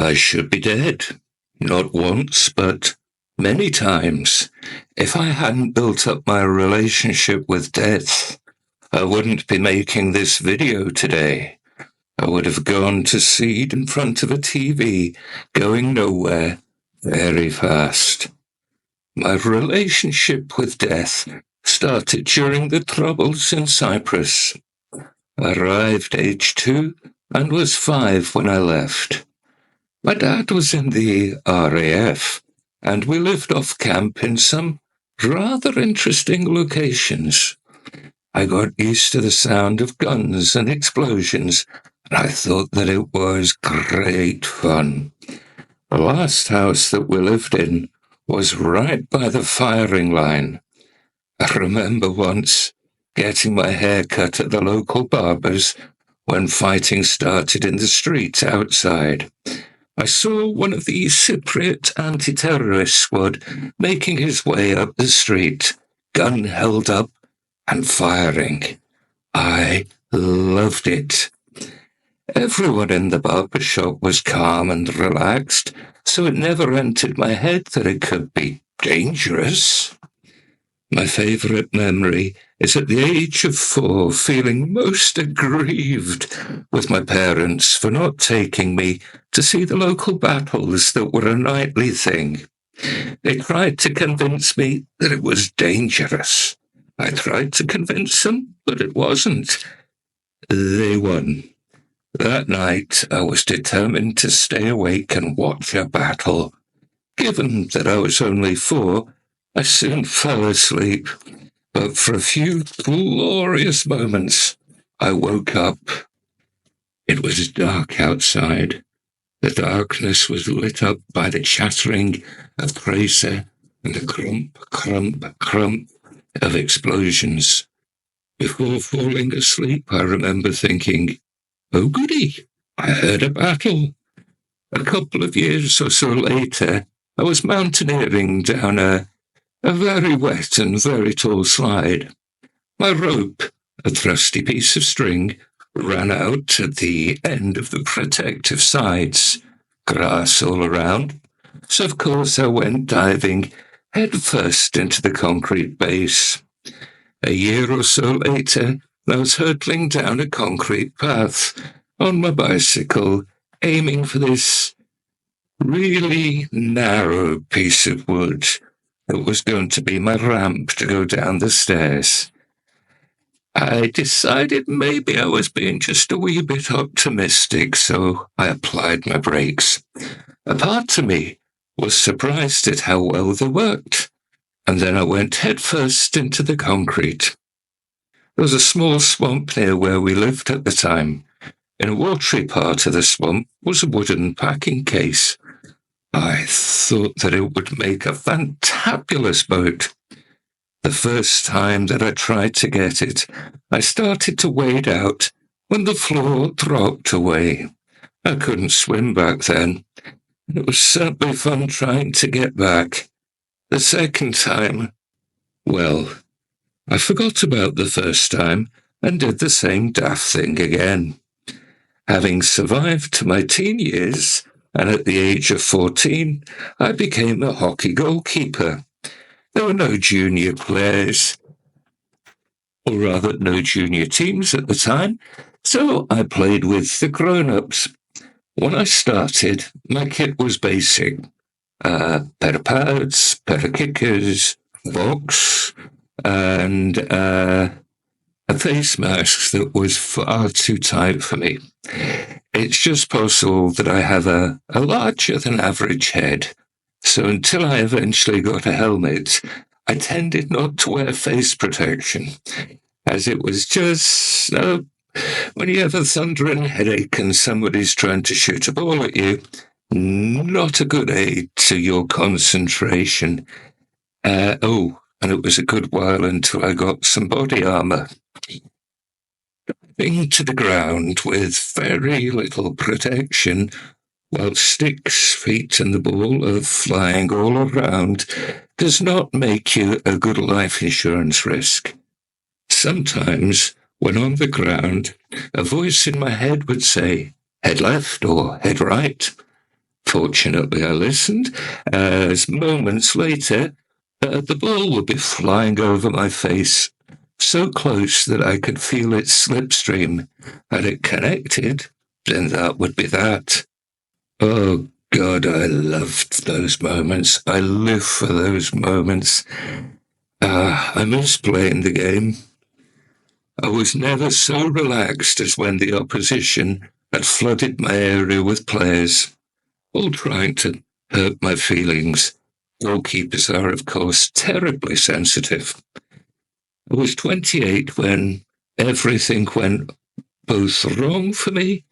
I should be dead. Not once, but many times. If I hadn't built up my relationship with death, I wouldn't be making this video today. I would have gone to seed in front of a TV, going nowhere, very fast. My relationship with death started during the Troubles in Cyprus. I arrived age 2 and was 5 when I left. My dad was in the RAF, and we lived off camp in some rather interesting locations. I got used to the sound of guns and explosions, and I thought that it was great fun. The last house that we lived in was right by the firing line. I remember once getting my hair cut at the local barber's when fighting started in the street outside. I saw one of the Cypriot anti-terrorist squad making his way up the street, gun held up and firing. I loved it. Everyone in the barber shop was calm and relaxed, so it never entered my head that it could be dangerous. My favourite memory is at the age of 4 feeling most aggrieved with my parents for not taking me to see the local battles that were a nightly thing. They tried to convince me that it was dangerous. I tried to convince them, but it wasn't. They won. That night, I was determined to stay awake and watch a battle. Given that I was only 4, I soon fell asleep, but for a few glorious moments, I woke up. It was dark outside. The darkness was lit up by the chattering of tracer and the crump, crump, crump of explosions. Before falling asleep, I remember thinking, "Oh goody, I heard a battle." A couple of years or so later, I was mountaineering down a very wet and very tall slide. My rope, a thrusty piece of string, ran out at the end of the protective sides. Grass all around. So of course I went diving headfirst into the concrete base. A year or so later, I was hurtling down a concrete path on my bicycle, aiming for this really narrow piece of wood. It was going to be my ramp to go down the stairs. I decided maybe I was being just a wee bit optimistic, so I applied my brakes. A part of me was surprised at how well they worked, and then I went headfirst into the concrete. There was a small swamp near where we lived at the time. In a watery part of the swamp was a wooden packing case. I thought that it would make a fantabulous boat. The first time that I tried to get it, I started to wade out when the floor dropped away. I couldn't swim back then. It was certainly fun trying to get back. The second time, well, I forgot about the first time and did the same daft thing again. Having survived to my teen years, and at the age of 14, I became a hockey goalkeeper. There were no junior players, or rather no junior teams at the time, so I played with the grown-ups. When I started, my kit was basic. Pair of pads, pair of kickers, box, and a face mask that was far too tight for me. It's just possible that I have a larger than average head, so until I eventually got a helmet, I tended not to wear face protection, as it was just, when you have a thundering headache and somebody's trying to shoot a ball at you, not a good aid to your concentration. And it was a good while until I got some body armor. Diving to the ground with very little protection, while sticks, feet, and the ball are flying all around, does not make you a good life insurance risk. Sometimes, when on the ground, a voice in my head would say, "Head left" or "Head right." Fortunately, I listened, as moments later, the ball would be flying over my face, so close that I could feel its slipstream. Had it connected, then that would be that. Oh, God, I loved those moments. I live for those moments. I miss playing the game. I was never so relaxed as when the opposition had flooded my area with players, all trying to hurt my feelings. Goalkeepers are, of course, terribly sensitive. I was 28 when everything went both wrong for me,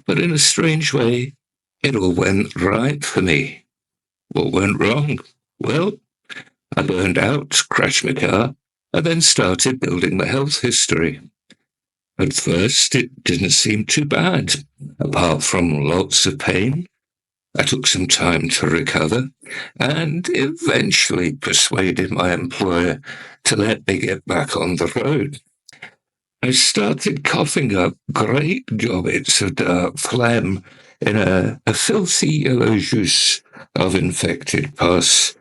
but in a strange way, it all went right for me. What went wrong? Well, I burned out, crashed my car, and then started building my health history. At first, it didn't seem too bad, apart from lots of pain. I took some time to recover and eventually persuaded my employer to let me get back on the road. I started coughing up great gobbets of dark phlegm in a filthy yellow juice of infected pus.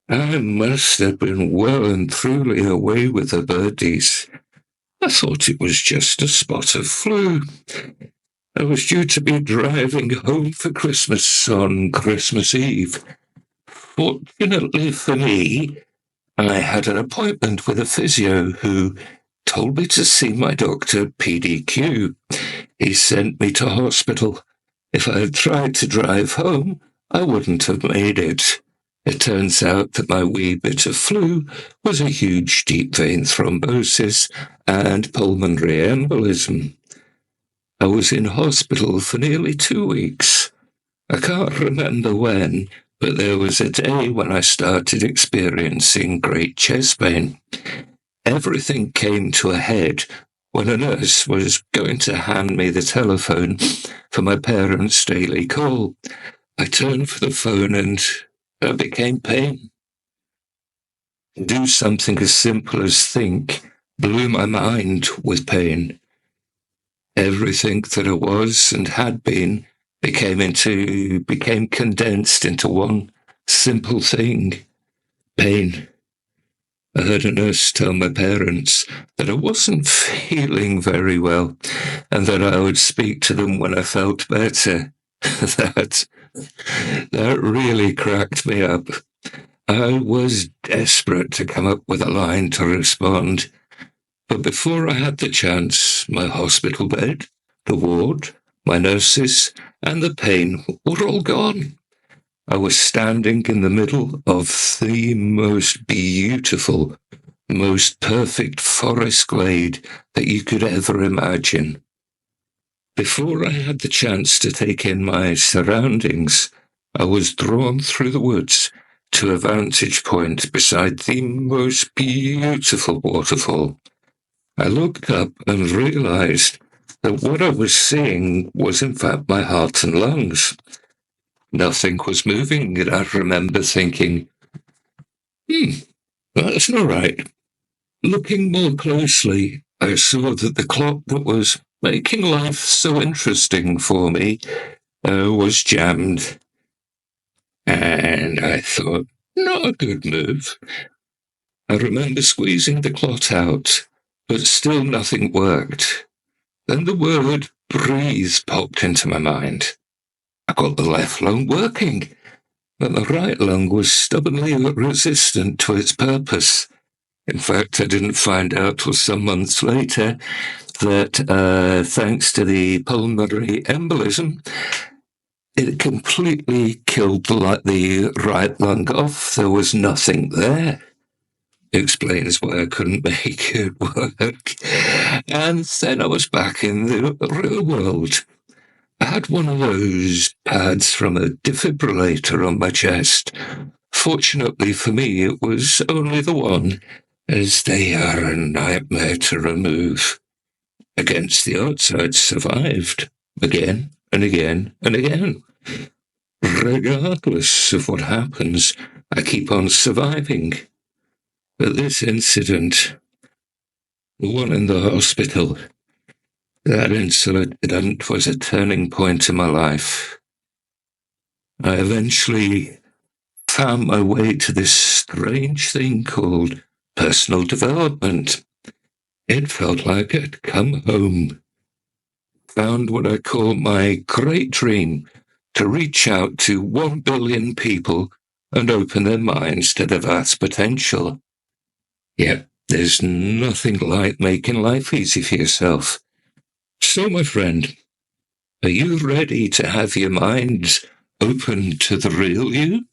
I must have been well and truly away with the birdies. I thought it was just a spot of flu. I was due to be driving home for Christmas on Christmas Eve. Fortunately for me, I had an appointment with a physio who told me to see my doctor PDQ. He sent me to hospital. If I had tried to drive home, I wouldn't have made it. It turns out that my wee bit of flu was a huge deep vein thrombosis and pulmonary embolism. I was in hospital for nearly 2 weeks. I can't remember when, but there was a day when I started experiencing great chest pain. Everything came to a head when a nurse was going to hand me the telephone for my parents' daily call. I turned for the phone and it became pain. Do something as simple as think blew my mind with pain. Everything that I was and had been became condensed into one simple thing: pain. I heard a nurse tell my parents that I wasn't feeling very well and that I would speak to them when I felt better. that really cracked me up. I was desperate to come up with a line to respond. But before I had the chance, my hospital bed, the ward, my nurses, and the pain were all gone. I was standing in the middle of the most beautiful, most perfect forest glade that you could ever imagine. Before I had the chance to take in my surroundings, I was drawn through the woods to a vantage point beside the most beautiful waterfall. I looked up and realized that what I was seeing was in fact my heart and lungs. Nothing was moving, and I remember thinking, that's not right. Looking more closely, I saw that the clock that was making life so interesting for me was jammed. And I thought, not a good move. I remember squeezing the clot out, but still nothing worked. Then the word breathe popped into my mind. I got the left lung working, but the right lung was stubbornly resistant to its purpose. In fact, I didn't find out till some months later that thanks to the pulmonary embolism, it completely killed the right lung off. There was nothing there. Explains why I couldn't make it work. And then I was back in the real world. I had one of those pads from a defibrillator on my chest. Fortunately for me, it was only the one, as they are a nightmare to remove. Against the odds, I'd survived again and again and again. Regardless of what happens, I keep on surviving. But this incident, the one in the hospital, that incident was a turning point in my life. I eventually found my way to this strange thing called personal development. It felt like I'd come home. Found what I call my great dream, to reach out to 1 billion people and open their minds to their vast potential. Yep, there's nothing like making life easy for yourself. So, my friend, are you ready to have your minds open to the real you?